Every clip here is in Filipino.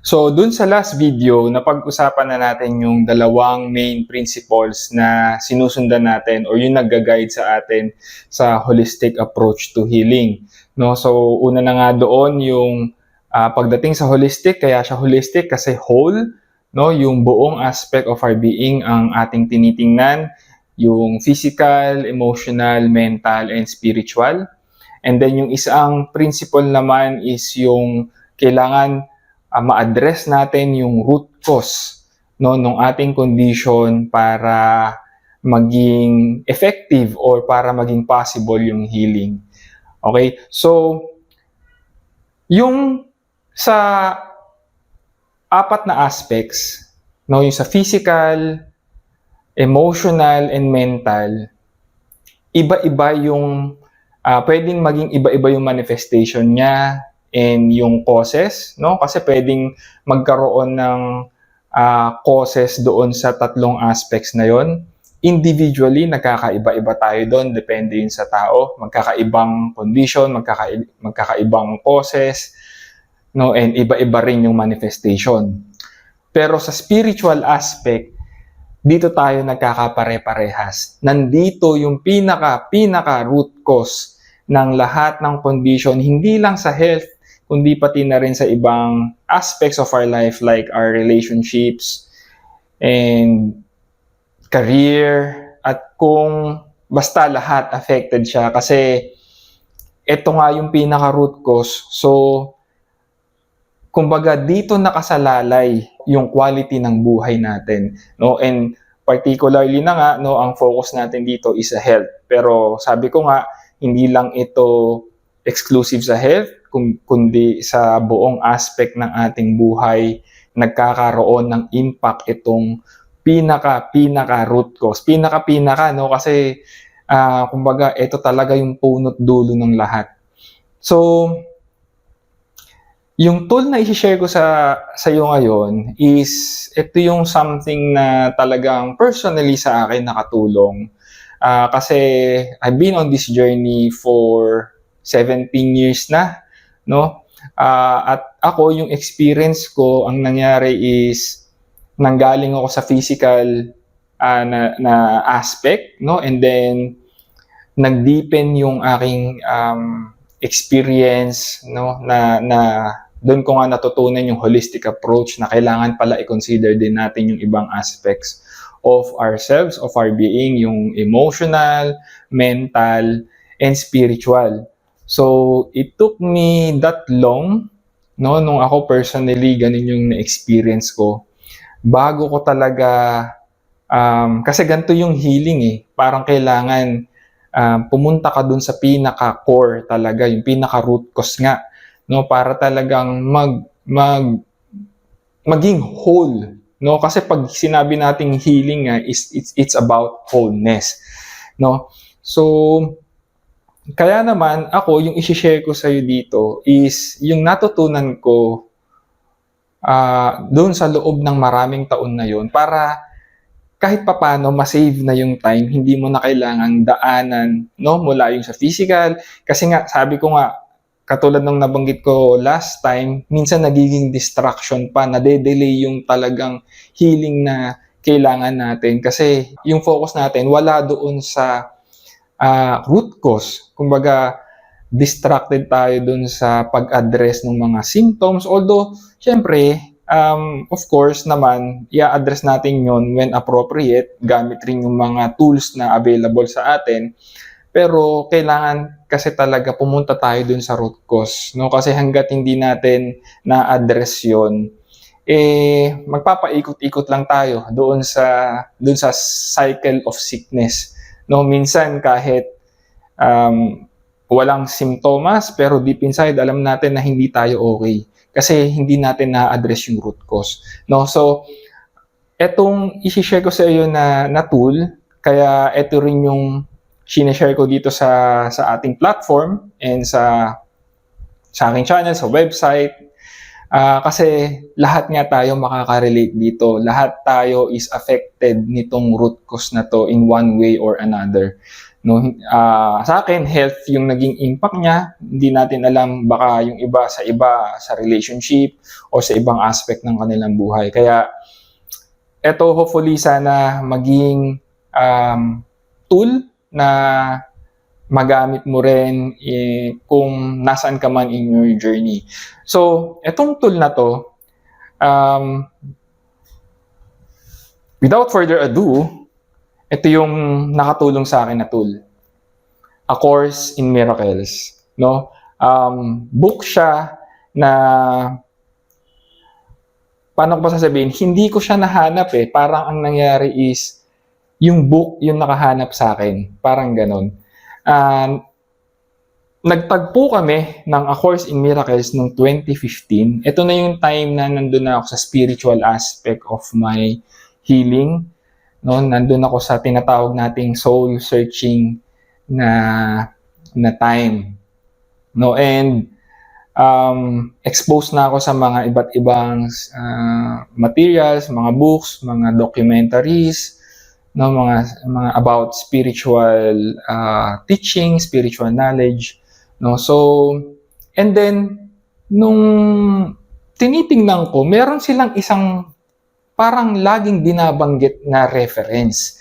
So, dun sa last video, napag-usapan na natin yung dalawang main principles na sinusundan natin or yung nagga-guide sa atin sa holistic approach to healing. No? So, una na nga doon yung pagdating sa holistic, kaya siya holistic kasi whole, no? Yung buong aspect of our being ang ating tinitingnan, yung physical, emotional, mental, and spiritual. And then yung isang principle naman is yung kailangan ma-address natin yung root cause no ng ating condition para maging effective or para maging possible yung healing. Okay? So, yung sa apat na aspects, no, yung sa physical, emotional, and mental, iba-iba yung pwedeng maging iba-iba yung manifestation niya and yung causes, no? Kasi pwedeng magkaroon ng causes doon sa tatlong aspects na yon. Individually, nagkakaiba-iba tayo doon, depende yun sa tao. Magkakaibang condition, magkakaibang causes, no? And iba-iba rin yung manifestation. Pero sa spiritual aspect, dito tayo nagkakapare-parehas. Nandito yung pinaka root cause ng lahat ng condition, hindi lang sa health, kundi pati na rin sa ibang aspects of our life like our relationships and career, at kung basta lahat affected siya kasi ito nga yung pinaka root cause. So, kumbaga dito nakasalalay yung quality ng buhay natin, no? And particularly na nga, no, ang focus natin dito is sa health. Pero sabi ko nga, hindi lang ito exclusive sa health, kundi sa buong aspect ng ating buhay nagkakaroon ng impact itong pinaka root cause. Pinaka, no, kasi kumbaga ito talaga yung punot dulo ng lahat. So, yung tool na i-share ko sa iyo ngayon is ito yung something na talagang personally sa akin nakatulong. Kasi I've been on this journey for 17 years na, no? At ako, yung experience ko, ang nangyari is nanggaling ako sa physical na aspect, no? And then nag-deepen yung aking experience, no, na doon ko nga natutunan yung holistic approach na kailangan pala i-consider din natin yung ibang aspects of ourselves, of our being, yung emotional, mental, and spiritual. So, it took me that long, no, nung ako personally, ganun yung na-experience ko, bago ko talaga, kasi ganito yung healing eh, parang kailangan pumunta ka dun sa pinaka-core talaga, yung pinaka-root cause nga, no, para talagang maging whole, no, kasi pag sinabi nating healing nga it's about wholeness, no. So kaya naman ako, yung i-share ko sa iyo dito is yung natutunan ko doon sa loob ng maraming taon na yon, para kahit papaano ma-save na yung time, hindi mo na kailangang daanan, no, mula yung sa physical, kasi nga sabi ko nga, katulad ng nabanggit ko last time, minsan nagiging distraction pa, nade-delay yung talagang healing na kailangan natin kasi yung focus natin wala doon sa root cause. Kumbaga, distracted tayo doon sa pag-address ng mga symptoms. Although, syempre, of course naman, i-address natin yon when appropriate, gamit rin yung mga tools na available sa atin. Pero kailangan kasi talaga pumunta tayo dun sa root cause, no? Kasi hangga't hindi natin na-address yon, magpapaikot-ikot lang tayo doon sa cycle of sickness, no? Minsan kahit walang simptomas, pero deep inside alam natin na hindi tayo okay kasi hindi natin na-address yung root cause, no? So etong i-share ko sa iyo na tool, kaya ito rin yung sineshare ko dito sa ating platform and sa aking channel, sa website. Kasi lahat nga tayo makaka-relate dito. Lahat tayo is affected nitong root cause na to in one way or another, No, sa akin, health yung naging impact niya. Hindi natin alam, baka yung iba sa relationship o sa ibang aspect ng kanilang buhay. Kaya eto, hopefully sana maging tool na magamit mo rin kung nasaan ka man in your journey. So, etong tool na to, without further ado, ito yung nakatulong sa akin na tool. A Course in Miracles. No? Book siya na, paano ko pa sasabihin, hindi ko siya nahanap eh. Parang ang nangyari is, yung book yung nakahanap sa akin. Parang ganon. Nagtagpo kami ng A Course in Miracles noong 2015. Ito na yung time na nandun na ako sa spiritual aspect of my healing. No, nandun ako sa tinatawag nating soul searching na time. No, and exposed na ako sa mga iba't ibang materials, mga books, mga documentaries, no, mga about spiritual teaching, spiritual knowledge, no. So, and then nung tinitingnan ko, meron silang isang parang laging binabanggit na reference.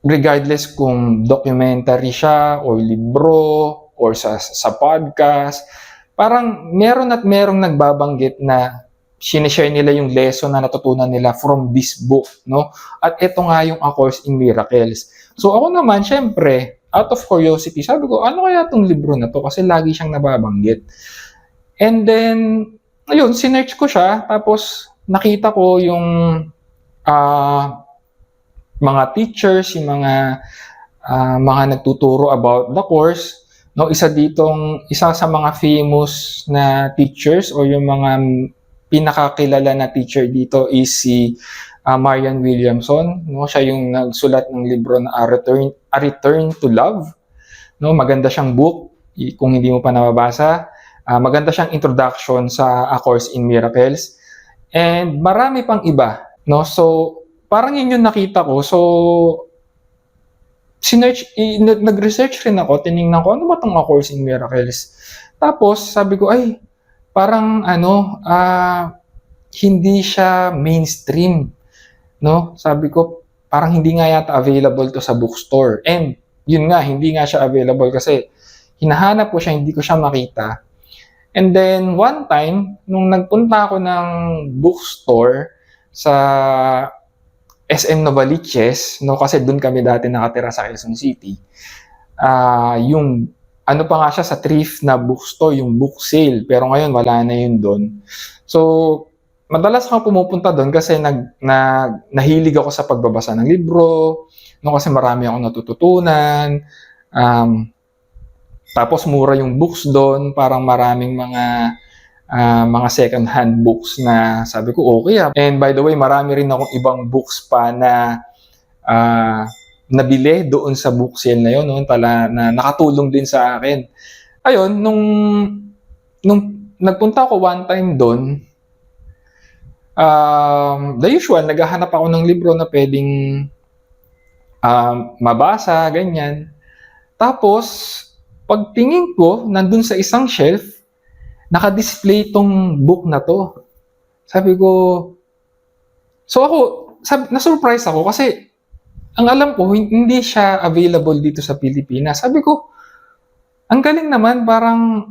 Regardless kung documentary siya or libro or sa podcast, parang meron at merong nagbabanggit na sinishare nila yung lesson na natutunan nila from this book, no? At ito nga yung A Course in Miracles. So ako naman, syempre, out of curiosity, sabi ko, ano kaya itong libro na to? Kasi lagi siyang nababanggit. And then, ayun, sinearch ko siya, tapos nakita ko yung mga teachers, yung mga nagtuturo about the course. No, isa sa mga famous na teachers o yung mga pinakakilala na teacher dito is si Marianne Williamson. No, siya yung nagsulat ng libro na A Return to Love. No, maganda siyang book kung hindi mo pa nababasa. Maganda siyang introduction sa A Course in Miracles. And marami pang iba, no? So, parang yun yung nakita ko. So, nag-research rin ako, tinignan ko, ano ba itong A Course in Miracles? Tapos, sabi ko, ay, parang hindi siya mainstream, no? Sabi ko, parang hindi nga yata available to sa bookstore. And, yun nga, hindi nga siya available kasi hinahanap ko siya, hindi ko siya makita. And then, one time, nung nagpunta ako ng bookstore sa SM Novaliches, no, kasi doon kami dati nakatira sa Quezon City, yung, ano pa nga siya sa thrift na bookstore, yung book sale, pero ngayon wala na yun doon. So, madalas ako pumupunta doon kasi nahilig ako sa pagbabasa ng libro, no, kasi marami akong natututunan, tapos mura yung books doon, parang maraming mga second-hand books na sabi ko, okay. And by the way, marami rin akong ibang books pa na nabili doon sa book sale na yun, no? Na nakatulong din sa akin. Ayun, nung nagpunta ako one time doon, the usual, naghahanap ako ng libro na pwedeng mabasa, ganyan. Tapos, pagtingin ko, nandun sa isang shelf, naka-display tong book na to. Sabi ko, so ako, na-surprise ako kasi ang alam ko, hindi siya available dito sa Pilipinas. Sabi ko, ang galing naman, parang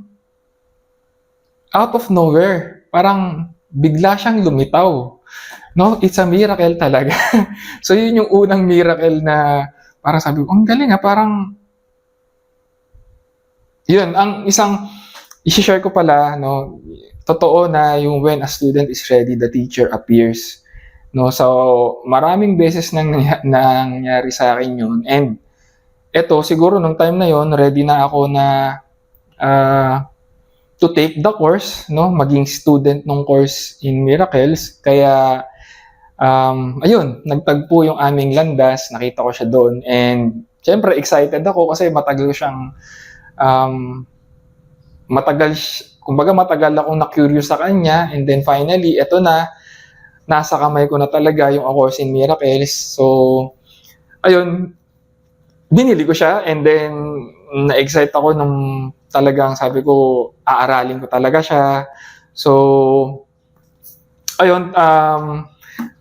out of nowhere. Parang bigla siyang lumitaw. No, it's a miracle talaga. So yun yung unang miracle na parang sabi ko, ang galing parang yun, ang isang i-share ko pala, no, totoo na yung when a student is ready, the teacher appears. No, so maraming beses nangyari sa akin yun. And eto, siguro nung time na yon, ready na ako na to take the course, no, maging student ng Course in Miracles. Kaya ayun, nagtagpo yung aming landas, nakita ko siya doon. And syempre excited ako kasi matagal siyang matagal akong na-curious sa kanya, and then finally, eto na, nasa kamay ko na talaga yung A Course in Miracles. So, ayun, binili ko siya and then na-excite ako nung talagang sabi ko, aaralin ko talaga siya. So, ayun,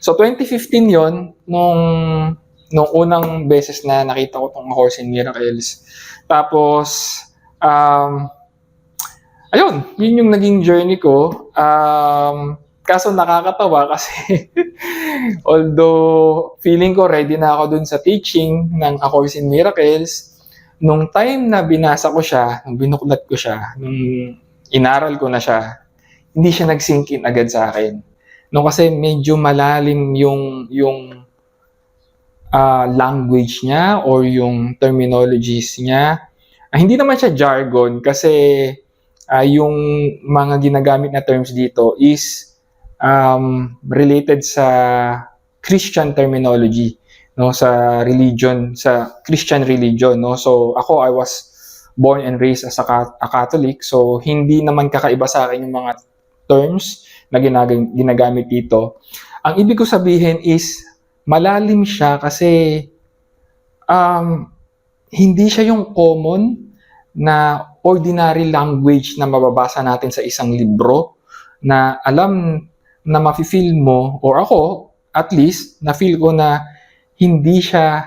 so 2015 yon nung unang beses na nakita ko tong A Course in Miracles. Tapos, um, ayun, yun yung naging journey ko. Kaso nakakatawa kasi although feeling ko ready na ako dun sa teaching ng A Course in Miracles, nung time na binasa ko siya, nung binuklat ko siya, nung inaral ko na siya, hindi siya nag-sink in agad sa akin. No, kasi medyo malalim yung language niya or yung terminologies niya. Hindi naman siya jargon kasi yung mga ginagamit na terms dito is related sa Christian terminology, no, sa religion, sa Christian religion, no. So ako, I was born and raised as a Catholic, so hindi naman kakaiba sa akin yung mga terms na ginagamit dito. Ang ibig ko sabihin is malalim siya kasi hindi siya yung common na ordinary language na mababasa natin sa isang libro na alam na mafe-feel mo, or ako at least na-feel ko na hindi siya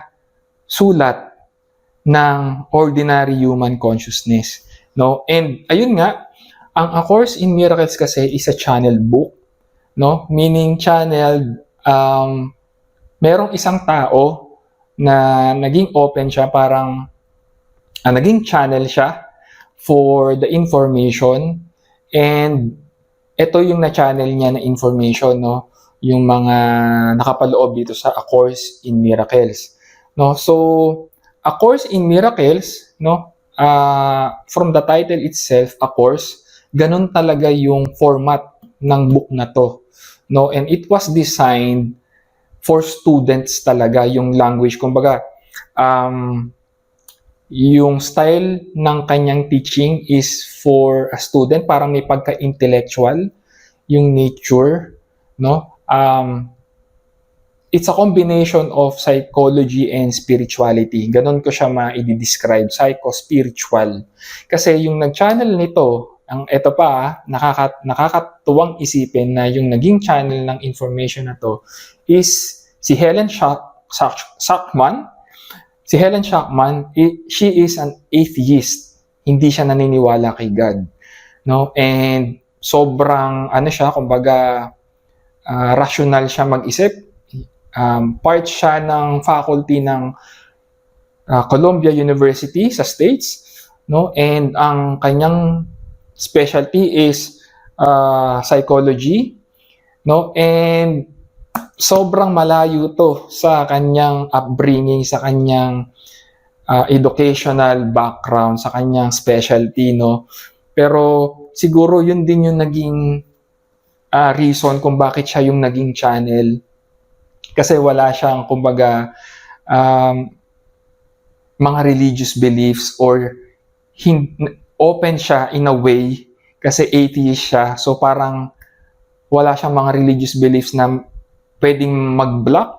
sulat ng ordinary human consciousness, no? And ayun nga, ang A Course in Miracles kasi is a channel book, no? Meaning channeled, merong isang tao na naging open siya, parang naging channel siya for the information, and ito yung na-channel niya na information, no? Yung mga nakapaloob dito sa A Course in Miracles, no? So A Course in Miracles, no? From the title itself, A Course, ganun talaga yung format ng book na to, no? And it was designed for students talaga, yung language. Kumbaga, yung style ng kanyang teaching is for a student, parang may pagka-intellectual yung nature, no? It's a combination of psychology and spirituality. Ganon ko siya ma-i-describe, psycho-spiritual. Kasi yung nag-channel nito, ito pa, nakakatuwang isipin na yung naging channel ng information na to is si Helen Schackman. Si Helen Schackman, she is an atheist. Hindi siya naniniwala kay God, no? And sobrang siya, kumbaga rational siya mag-isip. Part siya ng faculty ng Columbia University sa States, no? And ang kanyang specialty is psychology, no? And sobrang malayo to sa kanyang upbringing, sa kanyang educational background, sa kanyang specialty, no? Pero siguro yun din yung naging reason kung bakit siya yung naging channel. Kasi wala siyang, kumbaga, mga religious beliefs, or open siya in a way kasi atheist siya. So parang wala siyang mga religious beliefs na pwedeng mag-block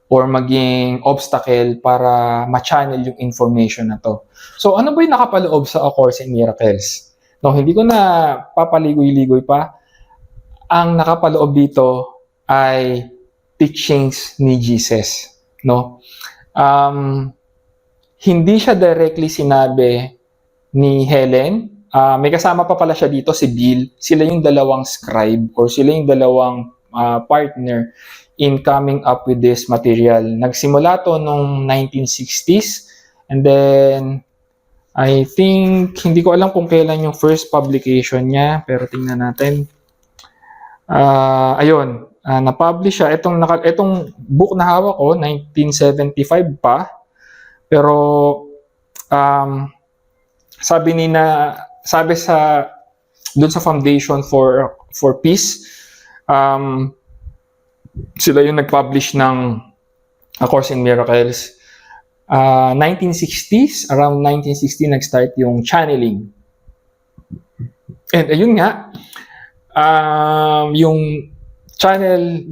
or maging obstacle para ma-channel yung information na to. So ano ba yung nakapaloob sa A Course in Miracles? No, hindi ko na papaligoy-ligoy pa. Ang nakapaloob dito ay teachings ni Jesus, no? Hindi siya directly sinabi ni Helen. May kasama pa pala siya dito, si Bill. Sila yung dalawang scribe, or sila yung dalawang partner in coming up with this material. Nagsimula to nung 1960s, and then I think, hindi ko alam kung kailan yung first publication niya, pero tingnan natin. Ayun, na-publish siya. Itong book na hawak ko, 1975 pa. Pero sabi doon sa Foundation for Peace, sila yung nag-publish ng A Course in Miracles. 1960s, around 1960, nag-start yung channeling. And ayun nga, yung channel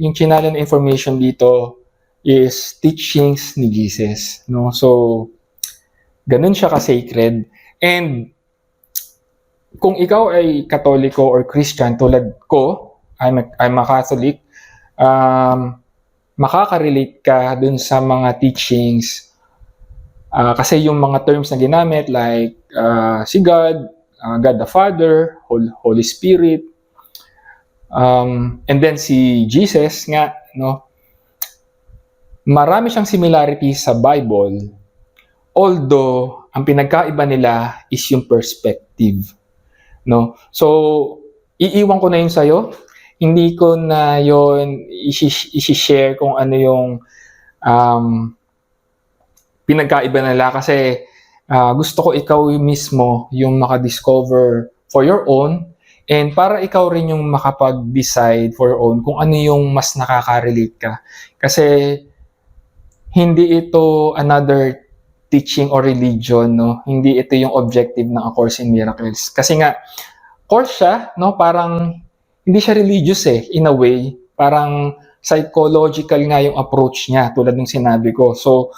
information dito is teachings ni Jesus, no? So, ganun siya ka-sacred. And kung ikaw ay Katoliko or Christian tulad ko, I'm a Catholic, makaka-relate ka dun sa mga teachings. Kasi yung mga terms na ginamit like si God, God the Father, Holy Spirit, and then si Jesus nga, no? Marami siyang similarities sa Bible, although ang pinagkaiba nila is yung perspective, no? So, iiwan ko na yun sa'yo. Hindi ko na yun isi-share kung ano yung pinagkaiba nila kasi gusto ko ikaw mismo yung makadiscover for your own and para ikaw rin yung makapag-decide for your own kung ano yung mas nakaka-relate ka. Kasi hindi ito another teaching or religion, no? Hindi ito yung objective ng A Course in Miracles. Kasi nga, course siya, no? Parang hindi siya religious in a way. Parang psychological nga yung approach niya, tulad ng sinabi ko. So,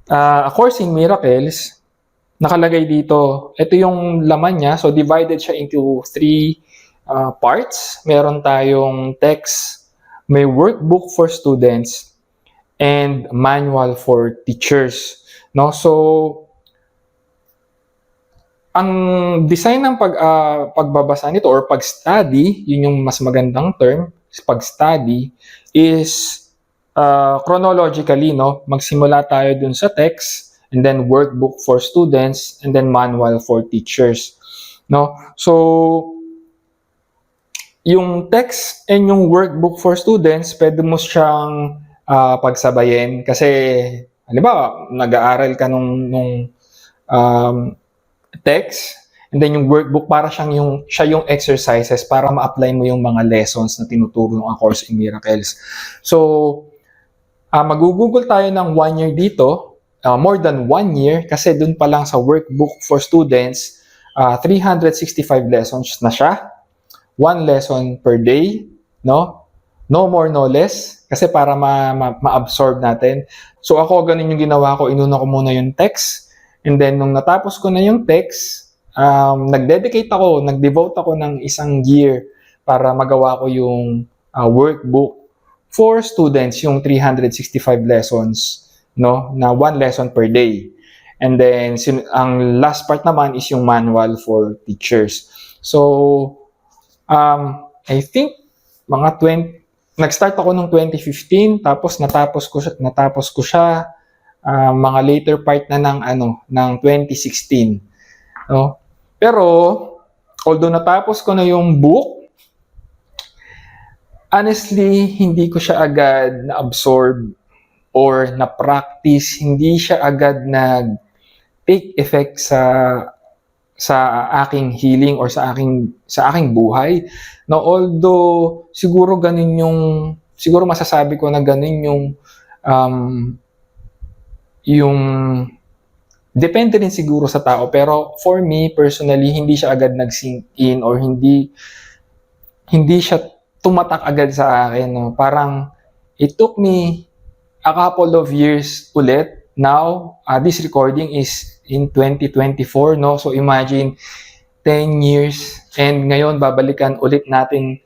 A Course in Miracles, nakalagay dito, ito yung laman niya. So, divided siya into 3 parts. Meron tayong text, may workbook for students, and manual for teachers, no? So, ang design ng pagbabasa nito or pag-study, yun yung mas magandang term, pag-study, is chronologically, no? Magsimula tayo dun sa text, and then workbook for students, and then manual for teachers, no? So, yung text and yung workbook for students, pwede mo siyang pagsabayin kasi, halimbawa, nag-aaral ka nung text, and then yung workbook para siya yung exercises para ma-apply mo yung mga lessons na tinuturo ng A Course in Miracles. So, mag-google tayo ng 1 year dito, more than 1 year, kasi dun pa lang sa workbook for students, 365 lessons na siya, 1 lesson per day, no? No more, no less, kasi para ma-absorb natin. So ako, ganun yung ginawa ko, inuna ko muna yung text, and then nung natapos ko na yung text, nag-devote ako ng 1 year para magawa ko yung workbook for students, yung 365 lessons, no, na 1 lesson per day. And then ang last part naman is yung manual for teachers. So I think nag-start ako nung 2015, tapos natapos ko siya mga later part na ng 2016, no? Pero although natapos ko na yung book, honestly, hindi ko siya agad na-absorb or na-practice, hindi siya agad nag-take effect sa aking healing or sa aking buhay. No, although siguro masasabi ko na ganun yung depende rin siguro sa tao, pero for me personally, hindi siya agad nag-sink in or hindi siya tumatak agad sa akin, no? Parang it took me a couple of years ulit. Now, this recording is in 2024, no? So imagine 10 years and ngayon babalikan ulit natin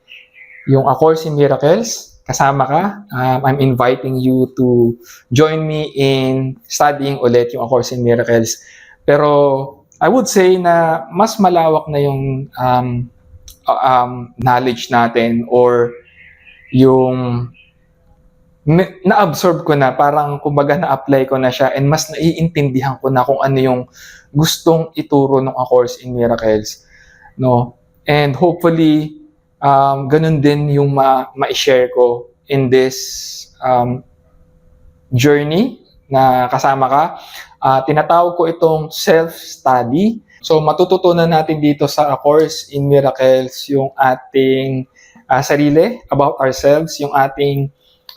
yung A Course in Miracles. Kasama ka. I'm inviting you to join me in studying ulit yung A Course in Miracles. Pero I would say na mas malawak na yung knowledge natin or yung na-absorb ko na, parang kumbaga na-apply ko na siya and mas naiintindihan ko na kung ano yung gustong ituro ng A Course in Miracles, no? And hopefully ganun din yung ma-share ko in this journey na kasama ka. Tinatawag ko itong self-study. So matututunan natin dito sa A Course in Miracles yung ating sarili, about ourselves, yung ating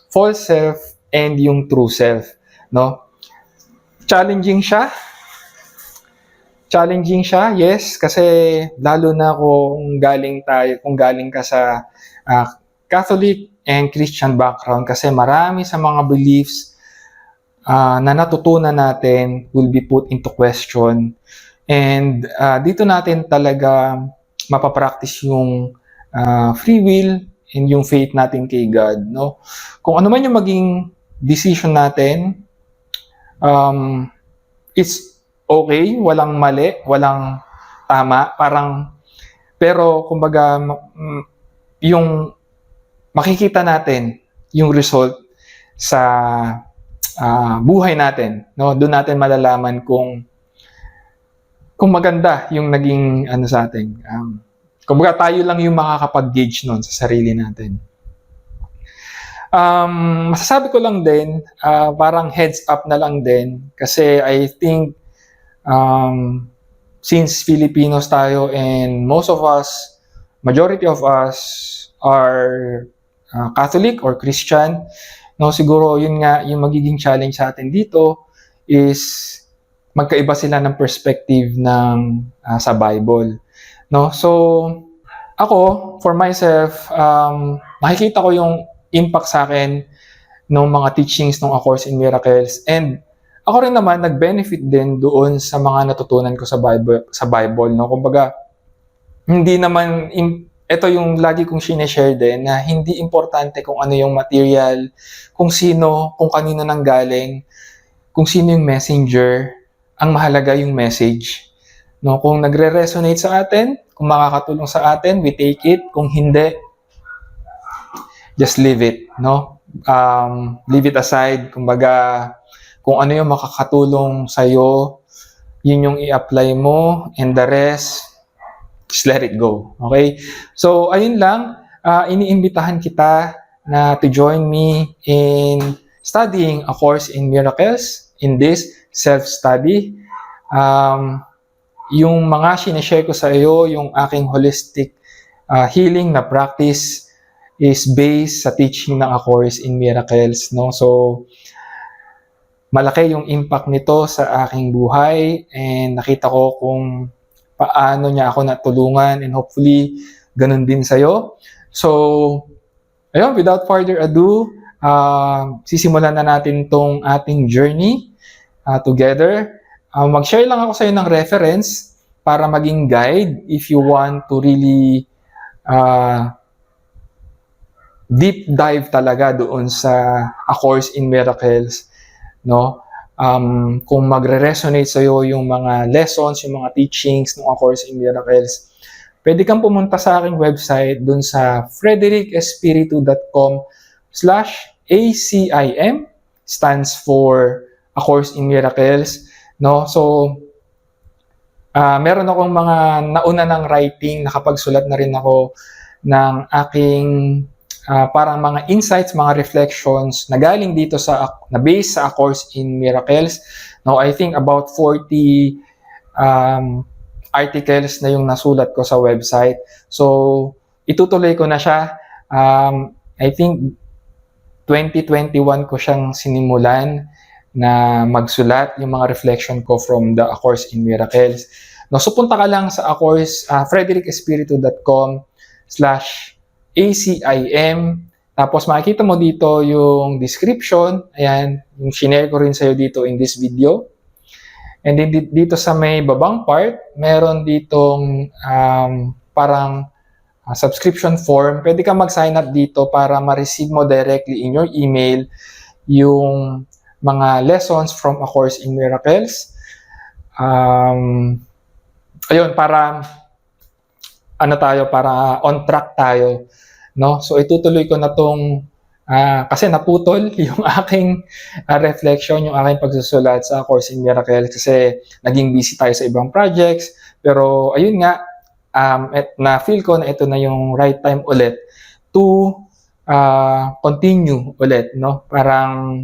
false self and yung true self, no? Challenging siya, yes, kasi lalo na kung galing ka sa Catholic and Christian background kasi marami sa mga beliefs na natutunan natin will be put into question. And dito natin talaga mapapractice yung free will and yung faith natin kay God, no? Kung ano man yung maging decision natin, it's okay, walang mali, walang tama, pero kumbaga yung makikita natin yung result sa buhay natin, no? Doon natin malalaman kung maganda yung naging sa atin. Kumbaga tayo lang yung makakapag-gauge nun sa sarili natin. Masasabi ko lang din, parang heads up na lang din kasi I think since Filipinos tayo and most of us, majority of us are Catholic or Christian, no, siguro yun nga yung magiging challenge sa atin dito is magkaiba sila ng perspective ng sa Bible, no? So ako for myself, makikita ko yung impact sa akin ng mga teachings ng A Course in Miracles, and ako rin naman nag-benefit din doon sa mga natutunan ko sa Bible, no? Kumbaga hindi naman ito yung lagi kong sineshare din na hindi importante kung ano yung material, kung kanino nanggaling, kung sino yung messenger. Ang mahalaga yung message, no? Kung nagre-resonate sa atin, kung makakatulong sa atin, we take it. Kung hindi, just leave it, no? Leave it aside. Kumbaga, kung ano yung makakatulong sa'yo, yun yung i-apply mo, and the rest, just let it go. Okay? So, ayun lang. Iniimbitahan kita na to join me in studying A Course in Miracles in this self-study. Yung mga sineshare ko sa iyo, yung aking holistic healing na practice is based sa teaching ng A Course in Miracles, no? So, malaki yung impact nito sa aking buhay, and nakita ko kung paano niya ako natulungan, and hopefully, ganun din sa'yo. So, ayun, without further ado, sisimulan na natin tong ating journey together. Mag-share lang ako sa'yo ng reference para maging guide if you want to really deep dive talaga doon sa A Course in Miracles, no? Kung magre-resonate sa'yo yung mga lessons, yung mga teachings ng A Course in Miracles, pwede kang pumunta sa aking website doon sa frederickespiritu.com/ACIM, stands for A Course in Miracles, no? So, meron akong mga nauna ng writing, nakapagsulat na rin ako ng aking parang mga insights, mga reflections na galing dito na based sa A Course in Miracles. No, I think about 40 articles na yung nasulat ko sa website. So, itutuloy ko na siya. I think 2021 ko siyang sinimulan na magsulat yung mga reflection ko from the A Course in Miracles. No, so punta ka lang sa frederickespiritu.com/ACIM. Tapos makikita mo dito yung description. Ayan, yung shinare ko rin sa'yo dito in this video. And then dito sa may babang part, meron ditong parang subscription form. Pwede ka mag-sign up dito para ma-receive mo directly in your email yung mga lessons from A Course in Miracles. Ayun, para on track tayo, no? So itutuloy ko na tong kasi naputol yung aking reflection, yung aking pagsusulat sa A Course in Miracles kasi naging busy tayo sa ibang projects. Pero ayun nga, na-feel ko na ito na yung right time ulit to continue ulit, no? Parang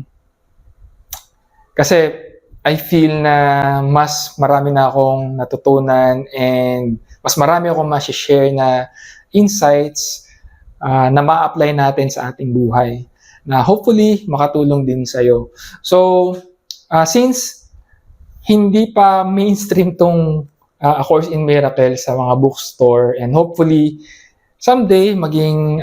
kasi I feel na mas marami na akong natutunan and mas marami akong ma-share na insights na ma-apply natin sa ating buhay na hopefully makatulong din sa'yo. So, since hindi pa mainstream tong A Course in Miracles sa mga bookstore, and hopefully someday maging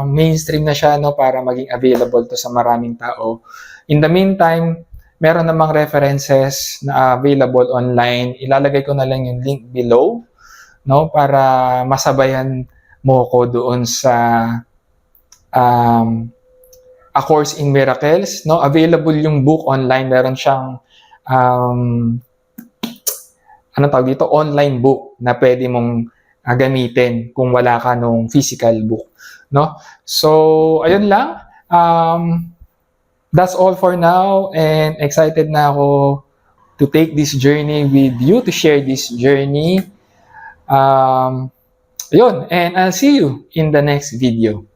mainstream na siya, no, para maging available to sa maraming tao. In the meantime, meron namang references na available online. Ilalagay ko na lang yung link below, no, para masabayan mo ko doon sa A Course in Miracles, no. Available yung book online. Meron siyang ano tawag dito, online book na pwede mong gamitin kung wala ka nung physical book, no? So, ayun lang. That's all for now, and excited na ako to take this journey with you, to share this journey. Ayun, and I'll see you in the next video.